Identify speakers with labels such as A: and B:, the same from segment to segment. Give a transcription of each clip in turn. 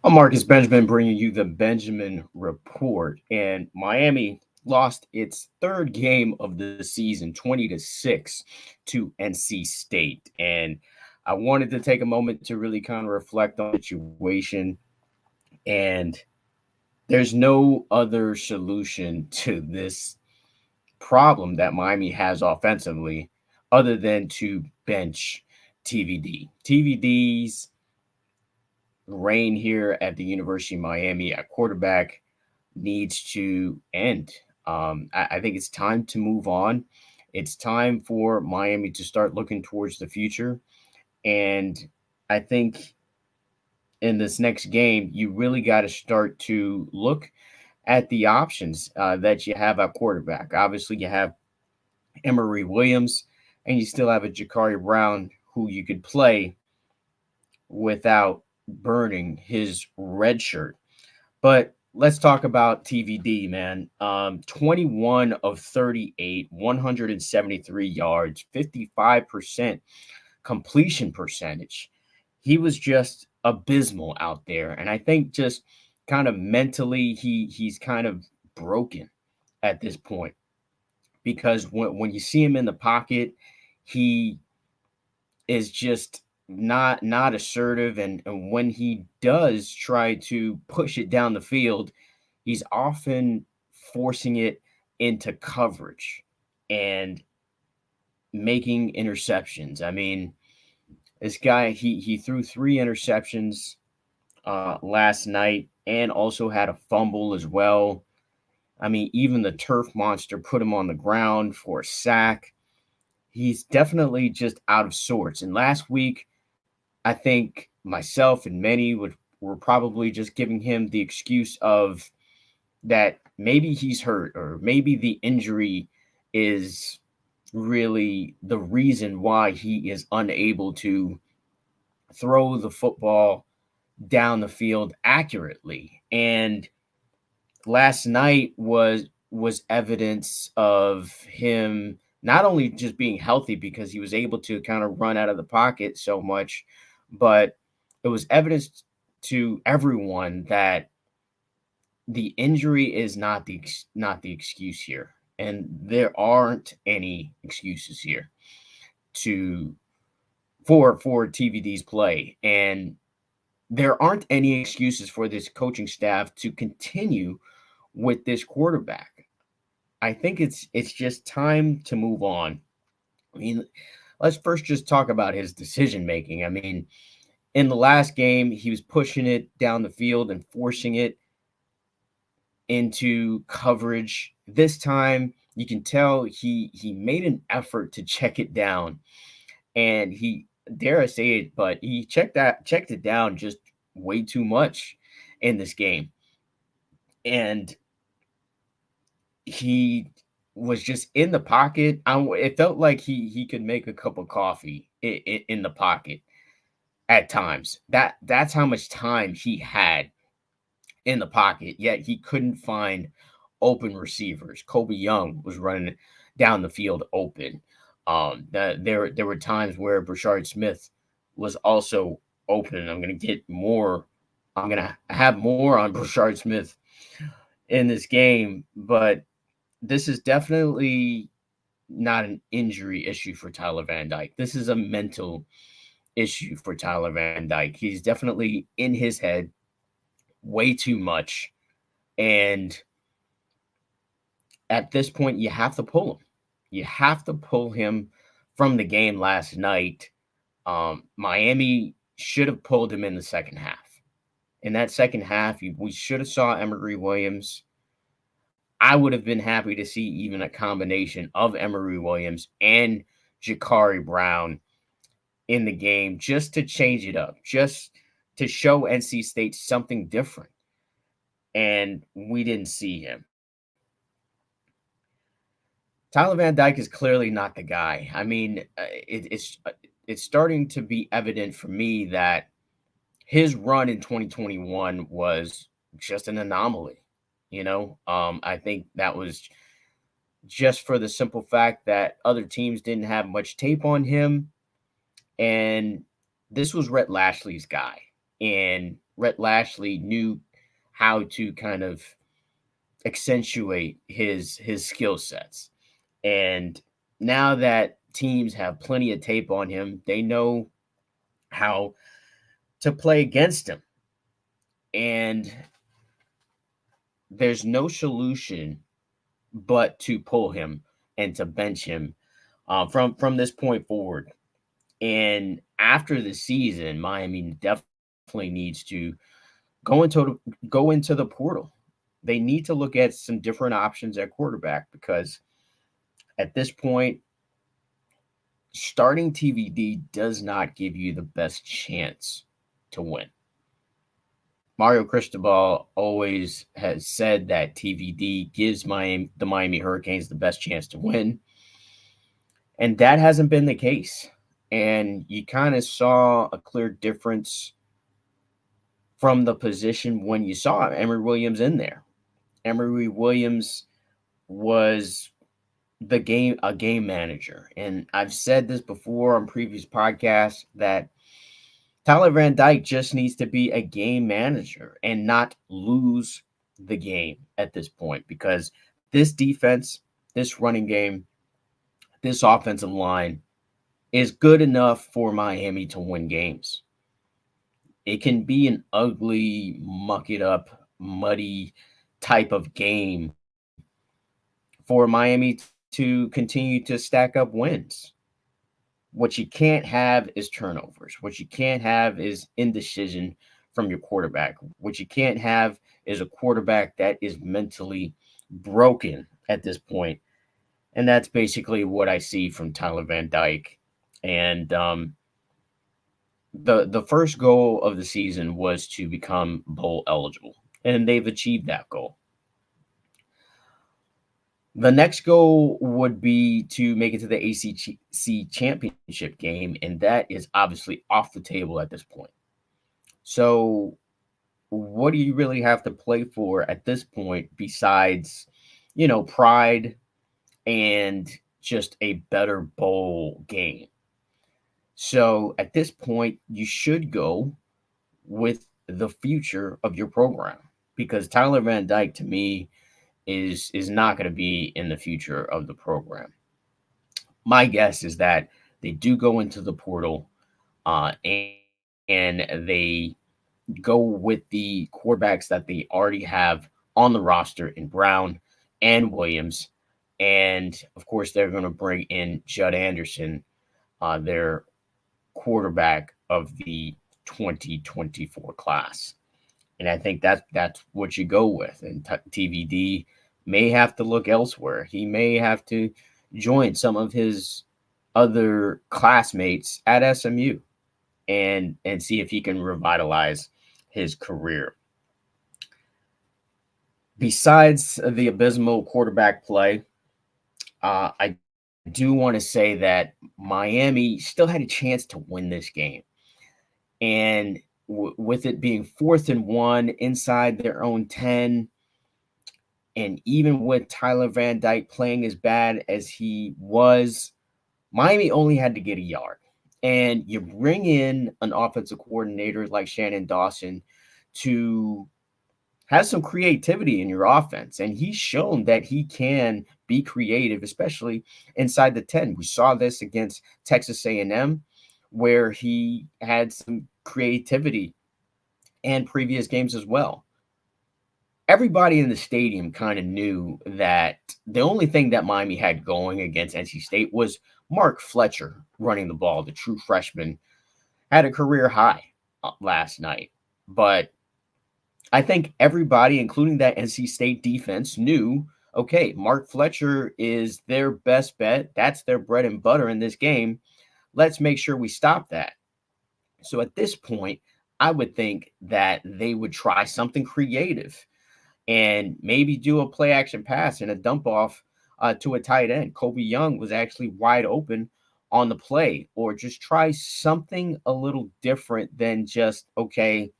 A: I'm Marcus Benjamin bringing you the Benjamin Report. And Miami lost its third game of the season, 20-6, to NC State. And I wanted to take a moment to really kind of reflect on the situation. And there's no other solution to this problem that Miami has offensively other than to bench TVD. TVD's reign here at the University of Miami at quarterback needs to end. I think it's time to move on. It's time for Miami to start looking towards the future. And I think in this next game, you really got to start to look at the options that you have at quarterback. Obviously, you have Emory Williams, and you still have a Jakari Brown who you could play without burning his red shirt. But let's talk about TVD, man. 21 of 38, 173 yards, 55% completion percentage. He was just abysmal out there. And I think just kind of mentally, he's kind of broken at this point because when you see him in the pocket, he is just not assertive, and when he does try to push it down the field, he's often forcing it into coverage and making interceptions. I mean, this guy he threw three interceptions last night and also had a fumble as well. I mean, even the turf monster put him on the ground for a sack. He's definitely just out of sorts. And last week, I think myself and many would were probably just giving him the excuse of that maybe he's hurt or maybe the injury is really the reason why he is unable to throw the football down the field accurately. And last night was evidence of him not only just being healthy because he was able to kind of run out of the pocket so much, but it was evidence to everyone that the injury is not the excuse here, and there aren't any excuses here to for TVD's play, and there aren't any excuses for this coaching staff to continue with this quarterback. I think it's just time to move on. I mean, let's first just talk about his decision making. I mean, in the last game, he was pushing it down the field and forcing it into coverage. This time, you can tell he made an effort to check it down, and he dare I say it, but he checked it down just way too much in this game, and he was just in the pocket. It felt like he could make a cup of coffee in the pocket at times. That's how much time he had in the pocket, yet he couldn't find open receivers. Kobe Young was running down the field open. There were times where Brashard Smith was also open. I'm gonna get more. I'm gonna have more on Brashard Smith in this game, but this is definitely not an injury issue for Tyler Van Dyke. This is a mental issue for Tyler Van Dyke. He's definitely in his head way too much. And at this point, you have to pull him. You have to pull him from the game last night. Miami should have pulled him in the second half. In that second half, we should have saw Emory Williams. I would have been happy to see even a combination of Emory Williams and Jakari Brown in the game just to change it up, just to show NC State something different. And we didn't see him. Tyler Van Dyke is clearly not the guy. I mean, it's starting to be evident for me that his run in 2021 was just an anomaly. I think that was just for the simple fact that other teams didn't have much tape on him, and this was Rhett Lashley's guy. and Rhett Lashley knew how to kind of accentuate his skill sets. And now that teams have plenty of tape on him, they know how to play against him. And there's no solution but to pull him and to bench him from this point forward. And after the season, Miami definitely needs to go into the portal. They need to look at some different options at quarterback because at this point, starting TVD does not give you the best chance to win. Mario Cristobal always has said that TVD gives the Miami Hurricanes the best chance to win, and that hasn't been the case. And you kind of saw a clear difference from the position when you saw Emory Williams in there. Emory Williams was a game manager. And I've said this before on previous podcasts that Tyler Van Dyke just needs to be a game manager and not lose the game at this point because this defense, this running game, this offensive line is good enough for Miami to win games. It can be an ugly, muck it up, muddy type of game for Miami to continue to stack up wins. What you can't have is turnovers. What you can't have is indecision from your quarterback. What you can't have is a quarterback that is mentally broken at this point. And that's basically what I see from Tyler Van Dyke. And the first goal of the season was to become bowl eligible, and they've achieved that goal. The next goal would be to make it to the ACC championship game, and that is obviously off the table at this point. So, what do you really have to play for at this point besides, pride and just a better bowl game? So, at this point, you should go with the future of your program because Tyler Van Dyke, to me, is not going to be in the future of the program. My guess is that they do go into the portal and they go with the quarterbacks that they already have on the roster in Brown and Williams. And of course, they're going to bring in Judd Anderson, their quarterback of the 2024 class. And I think that's what you go with. And TVD may have to look elsewhere. He may have to join some of his other classmates at SMU and see if he can revitalize his career. Besides the abysmal quarterback play, I do want to say that Miami still had a chance to win this game. And with it being 4th and 1 inside their own 10, and even with Tyler Van Dyke playing as bad as he was, Miami only had to get a yard. And you bring in an offensive coordinator like Shannon Dawson to have some creativity in your offense. And he's shown that he can be creative, especially inside the 10. We saw this against Texas A&M, where he had some creativity and previous games as well. Everybody in the stadium kind of knew that the only thing that Miami had going against NC State was Mark Fletcher running the ball. The true freshman had a career high last night. But I think everybody, including that NC State defense, knew, okay, Mark Fletcher is their best bet. That's their bread and butter in this game. Let's make sure we stop that. So at this point, I would think that they would try something creative and maybe do a play action pass and a dump off to a tight end. Kobe Young was actually wide open on the play, or just try something a little different than just, okay,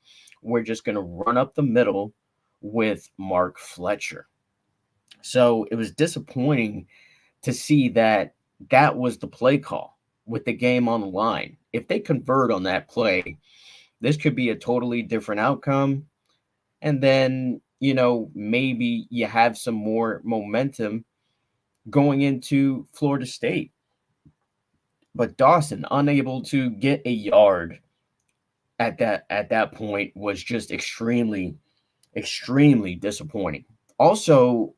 A: we're just going to run up the middle with Mark Fletcher. So it was disappointing to see that was the play call with the game on the line. If they convert on that play, this could be a totally different outcome. And then, maybe you have some more momentum going into Florida State. But Dawson, unable to get a yard at that point, was just extremely, extremely disappointing. Also,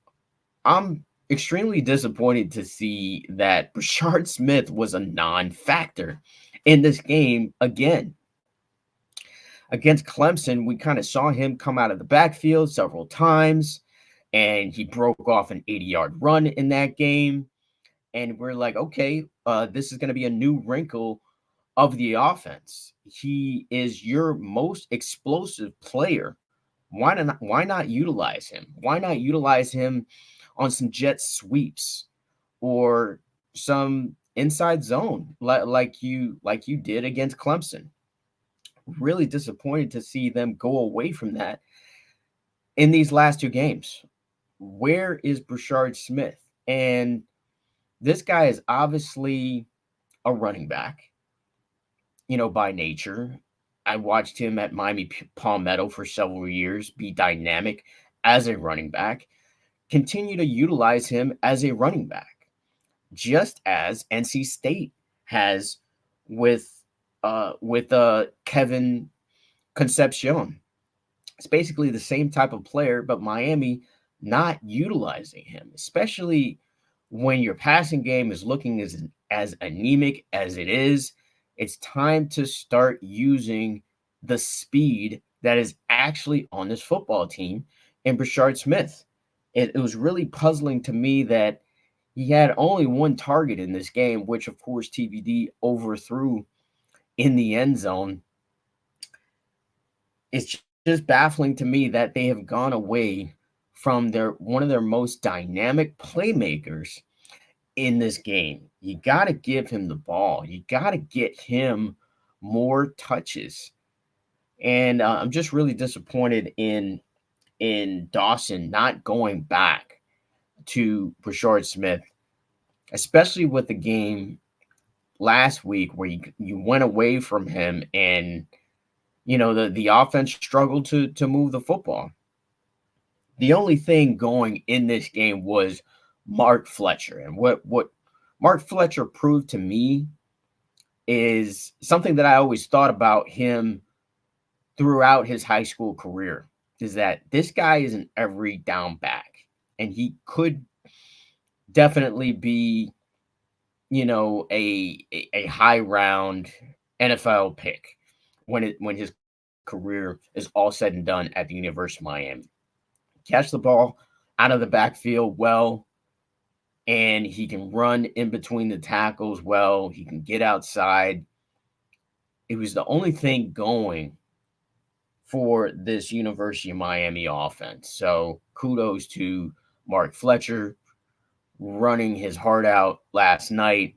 A: I'm extremely disappointed to see that Brashard Smith was a non-factor in this game again. Against Clemson, we kind of saw him come out of the backfield several times, and he broke off an 80-yard run in that game. And we're like, okay, this is going to be a new wrinkle of the offense. He is your most explosive player. Why not utilize him? Why not utilize him on some jet sweeps or some inside zone like you did against Clemson? Really disappointed to see them go away from that in these last two games. Where is Brashard Smith? And this guy is obviously a running back, by nature. I watched him at Miami Palmetto for several years be dynamic as a running back, continue to utilize him as a running back, just as NC State has with Kevin Concepcion. It's basically the same type of player, but Miami not utilizing him, especially when your passing game is looking as anemic as it is. It's time to start using the speed that is actually on this football team in Brashard Smith. It was really puzzling to me that he had only one target in this game, which of course TVD overthrew in the end zone. It's just baffling to me that they have gone away from one of their most dynamic playmakers in this game. You got to give him the ball. You got to get him more touches. And I'm just really disappointed in Dawson not going back to Brashard Smith, especially with the game last week where you went away from him and the offense struggled to move the football. The only thing going in this game was Mark Fletcher. And what Mark Fletcher proved to me is something that I always thought about him throughout his high school career, is that this guy is an every down back, and he could definitely be, a high round NFL pick when his career is all said and done at the University of Miami. Catch the ball out of the backfield well, and he can run in between the tackles well. He can get outside. It was the only thing going for this University of Miami offense. So kudos to Mark Fletcher running his heart out last night.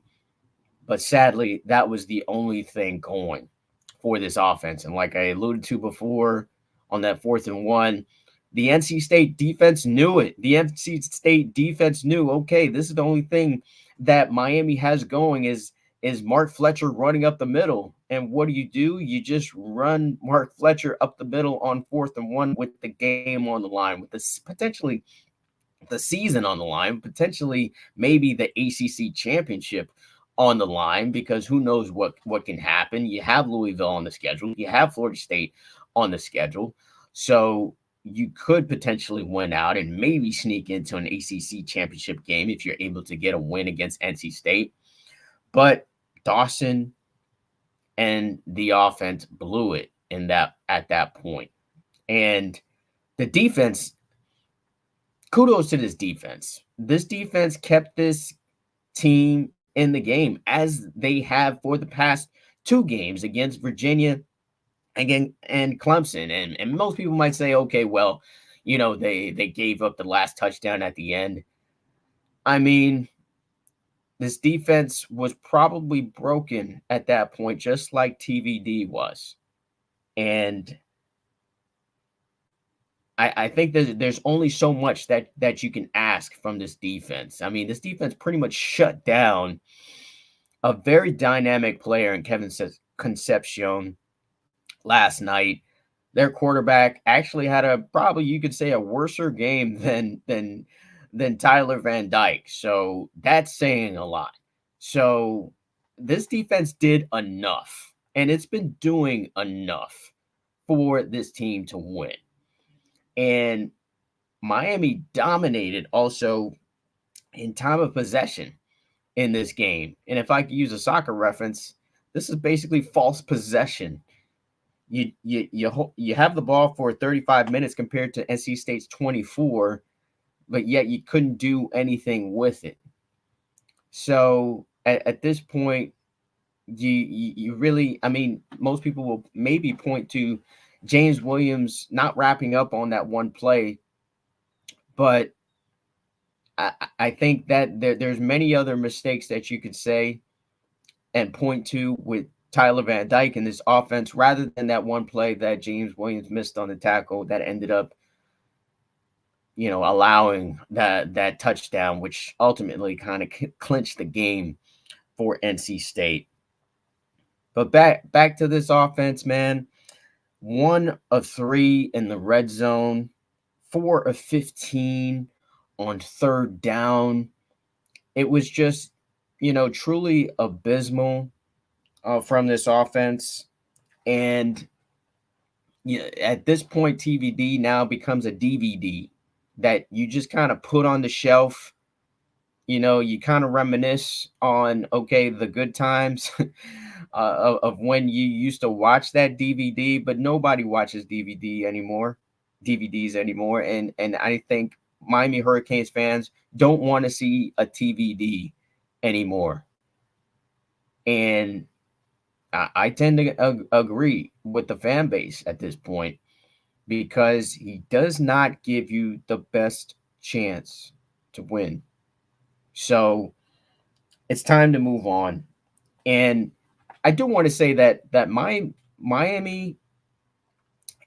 A: But sadly, that was the only thing going for this offense. And like I alluded to before on that 4th and 1, the NC State defense knew it. The NC State defense knew, okay, this is the only thing that Miami has going is Mark Fletcher running up the middle. And what do? You just run Mark Fletcher up the middle on 4th and 1 with the game on the line, with this potentially the season on the line, potentially maybe the ACC championship on the line, because who knows what can happen. You have Louisville on the schedule. You have Florida State on the schedule. So you could potentially win out and maybe sneak into an ACC championship game if you're able to get a win against NC State. But Dawson and the offense blew it at that point. And the defense, kudos to this defense. This defense kept this team in the game, as they have for the past 2 games against Virginia again and Clemson. And most people might say, okay, well, they gave up the last touchdown at the end. I mean, this defense was probably broken at that point, just like TVD was. And I think there's only so much that you can ask from this defense. I mean, this defense pretty much shut down a very dynamic player in Kevin Concepcion last night. Their quarterback actually had a probably you could say a worser game than Tyler Van Dyke. So that's saying a lot. So this defense did enough, and it's been doing enough for this team to win. And Miami dominated also in time of possession in this game. And if I could use a soccer reference, this is basically false possession. You have the ball for 35 minutes compared to NC State's 24, but yet you couldn't do anything with it. So at this point, you really, I mean, most people will maybe point to James Williams not wrapping up on that one play, but I think that there's many other mistakes that you could say and point to with Tyler Van Dyke in this offense rather than that one play that James Williams missed on the tackle that ended up, allowing that touchdown, which ultimately kind of clinched the game for NC State. But back to this offense, man. 1 of 3 in the red zone, 4 of 15 on third down. It was just, truly abysmal from this offense. And at this point, TVD now becomes a DVD that you just kind of put on the shelf. You kind of reminisce on, okay, the good times of when you used to watch that DVD, but nobody watches DVDs anymore. And I think Miami Hurricanes fans don't want to see a TVD anymore. And I tend to agree with the fan base at this point because he does not give you the best chance to win. So it's time to move on. And I do want to say that Miami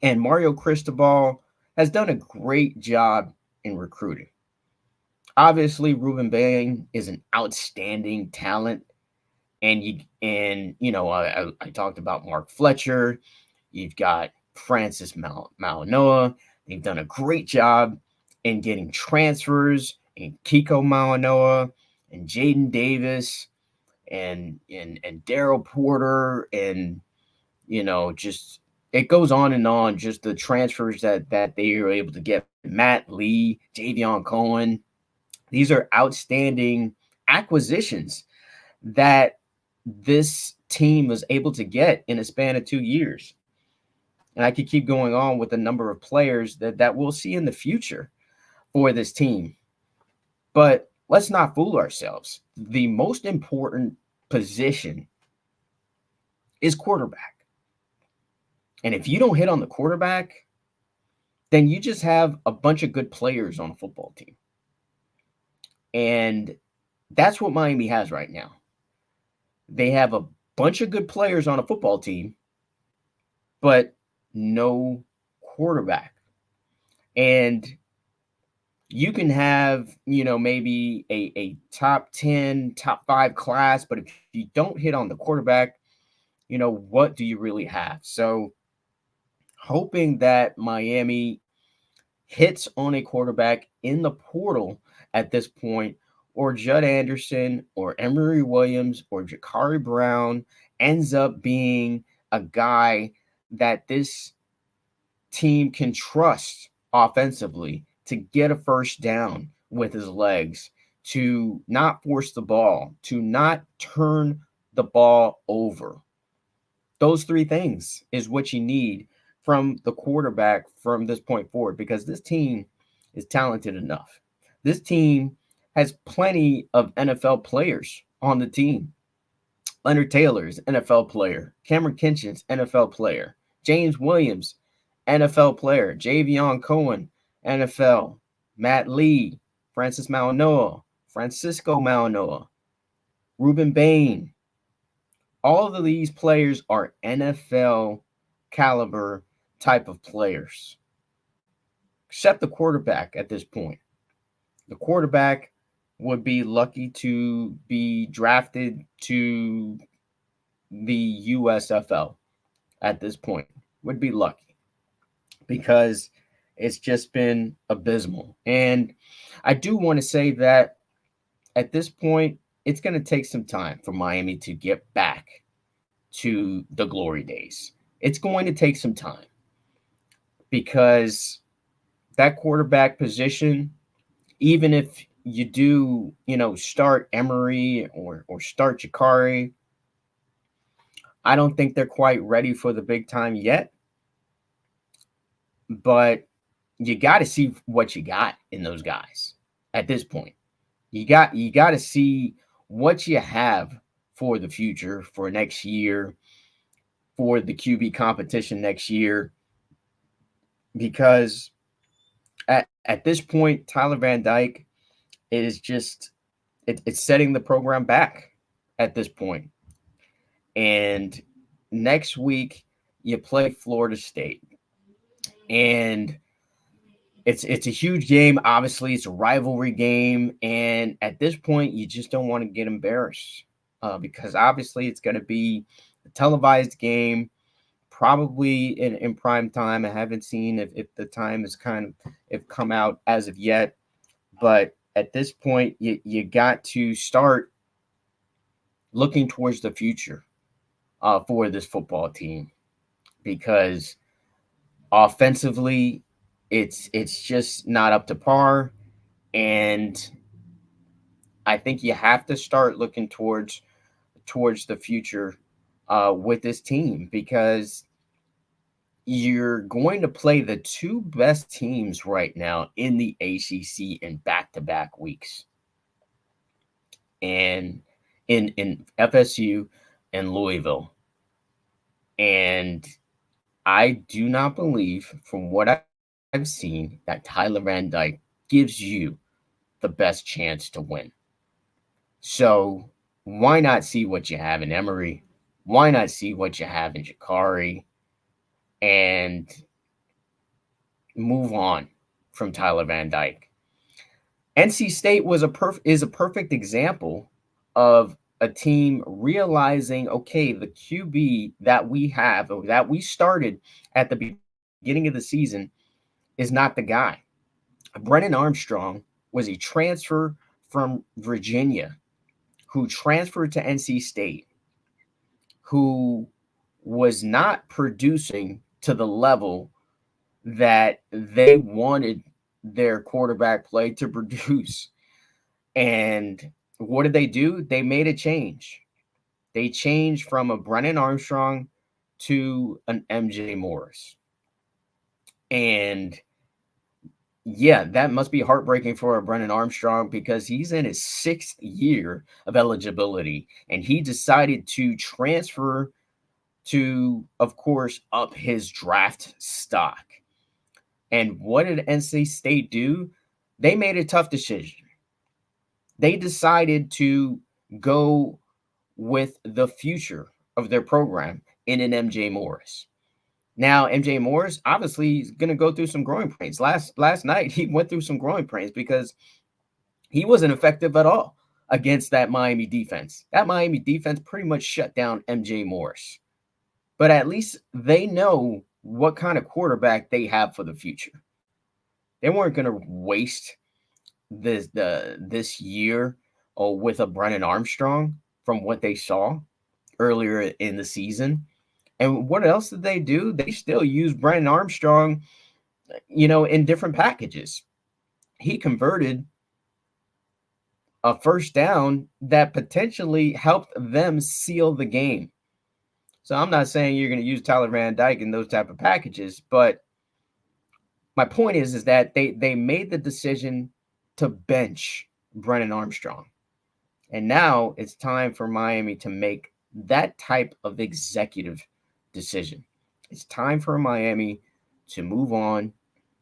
A: and Mario Cristobal has done a great job in recruiting. Obviously, Ruben Bain is an outstanding talent. I talked about Mark Fletcher. You've got Francis Malanoa. They've done a great job in getting transfers and Kiko Malanoa and Jaden Davis and Daryl Porter and just it goes on and on. Just the transfers that they were able to get. Matt Lee, Javion Cohen. These are outstanding acquisitions that this team was able to get in a span of 2 years. And I could keep going on with the number of players that we'll see in the future for this team. But let's not fool ourselves. The most important position is quarterback. And if you don't hit on the quarterback, then you just have a bunch of good players on a football team. And that's what Miami has right now. They have a bunch of good players on a football team, but no quarterback. And you can have, maybe a top 10, top 5 class, but if you don't hit on the quarterback, what do you really have? So hoping that Miami hits on a quarterback in the portal at this point, or Judd Anderson or Emory Williams or Jakari Brown ends up being a guy that this team can trust offensively to get a first down with his legs, to not force the ball, to not turn the ball over. Those 3 things is what you need from the quarterback from this point forward, because this team is talented enough. This team has plenty of NFL players on the team. Leonard Taylor's NFL player. Cameron Kinchin's NFL player. James Williams, NFL player. Javion Cohen, NFL. Matt Lee, Francis Malanoa, Francisco Malanoa, Ruben Bain. All of these players are NFL caliber type of players, except the quarterback at this point. The quarterback would be lucky to be drafted to the USFL at this point. would be lucky because it's just been abysmal. And I do want to say that at this point, it's going to take some time for Miami to get back to the glory days. It's going to take some time because that quarterback position, even if you do, start Emery or start Jakari, I don't think they're quite ready for the big time yet. But you got to see what you got in those guys at this point. You got to see what you have for the future, for next year, for the QB competition next year, because at this point, Tyler Van Dyke is just it's setting the program back at this point. And next week you play Florida State, and it's a huge game. Obviously, it's a rivalry game, and at this point, you just don't want to get embarrassed because obviously it's going to be a televised game, probably in prime time. I haven't seen if the time is if come out as of yet, but at this point, you got to start looking towards the future for this football team because offensively, it's just not up to par, and I think you have to start looking towards the future with this team because you're going to play the two best teams right now in the ACC in back-to-back weeks, and in FSU and Louisville, and I do not believe, from what I've seen, that Tyler Van Dyke gives you the best chance to win. So why not see what you have in Emery? Why not see what you have in Jakari and move on from Tyler Van Dyke? NC State is a perfect example of a team realizing, okay, the QB that we have or that we started at the beginning of the season is not the guy. Brennan Armstrong was a transfer from Virginia who transferred to NC State, who was not producing to the level that they wanted their quarterback play to produce. And what did they do? They made a change. They changed from a Brennan Armstrong to an MJ Morris. And yeah, that must be heartbreaking for a Brennan Armstrong because he's in his sixth year of eligibility and he decided to transfer to, of course, up his draft stock. And what did NC State do? They made a tough decision. They decided to go with the future of their program in an MJ Morris. Now, MJ Morris obviously is going to go through some growing pains. Last night, he went through some growing pains because he wasn't effective at all against that Miami defense. That Miami defense pretty much shut down MJ Morris. But at least they know what kind of quarterback they have for the future. They weren't going to waste this year with a Brennan Armstrong from what they saw earlier in the season. And what else did they do? They still use Brennan Armstrong, in different packages. He converted a first down that potentially helped them seal the game. So I'm not saying you're going to use Tyler Van Dyke in those type of packages, but my point is that they made the decision to bench Brennan Armstrong. And now it's time for Miami to make that type of executive decision. It's time for Miami to move on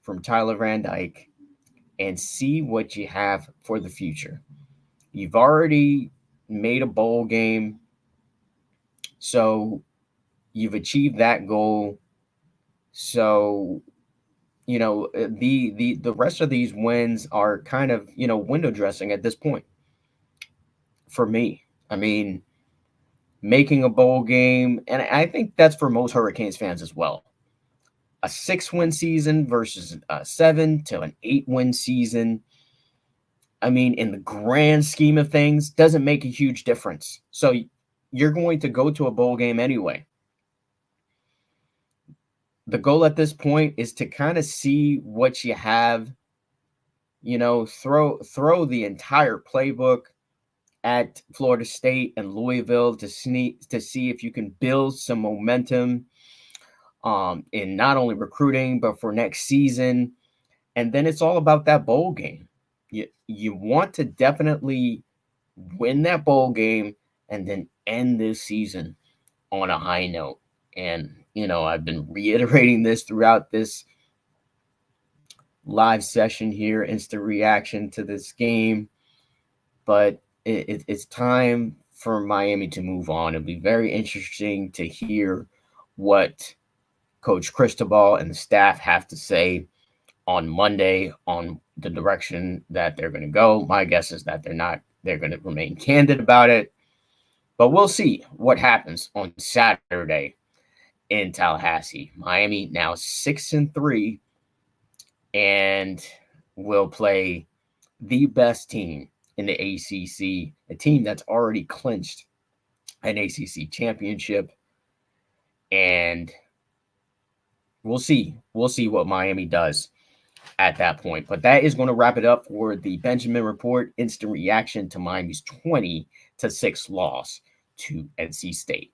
A: from Tyler Van Dyke and see what you have for the future. You've already made a bowl game, so you've achieved that goal. So, the rest of these wins are kind of, window dressing at this point for me. I mean, making a bowl game, and I think that's for most Hurricanes fans as well. a 6-win season versus a 7 to an 8-win season. I mean, in the grand scheme of things, doesn't make a huge difference. So you're going to go to a bowl game anyway. The goal at this point is to kind of see what you have, throw the entire playbook at Florida State and Louisville to see if you can build some momentum in not only recruiting but for next season. And then it's all about that bowl game. You want to definitely win that bowl game and then end this season on a high note. And I've been reiterating this throughout this live session here, instant reaction to this game, but it's time for Miami to move on. It'll be very interesting to hear what Coach Cristobal and the staff have to say on Monday on the direction that they're going to go. My guess is that they're going to remain candid about it, but we'll see what happens on Saturday in Tallahassee. Miami now 6-3 and will play the best team in the ACC, a team that's already clinched an ACC championship. And we'll see what Miami does at that point. But that is going to wrap it up for the Benjamin Report instant reaction to Miami's 20-6 loss to NC State.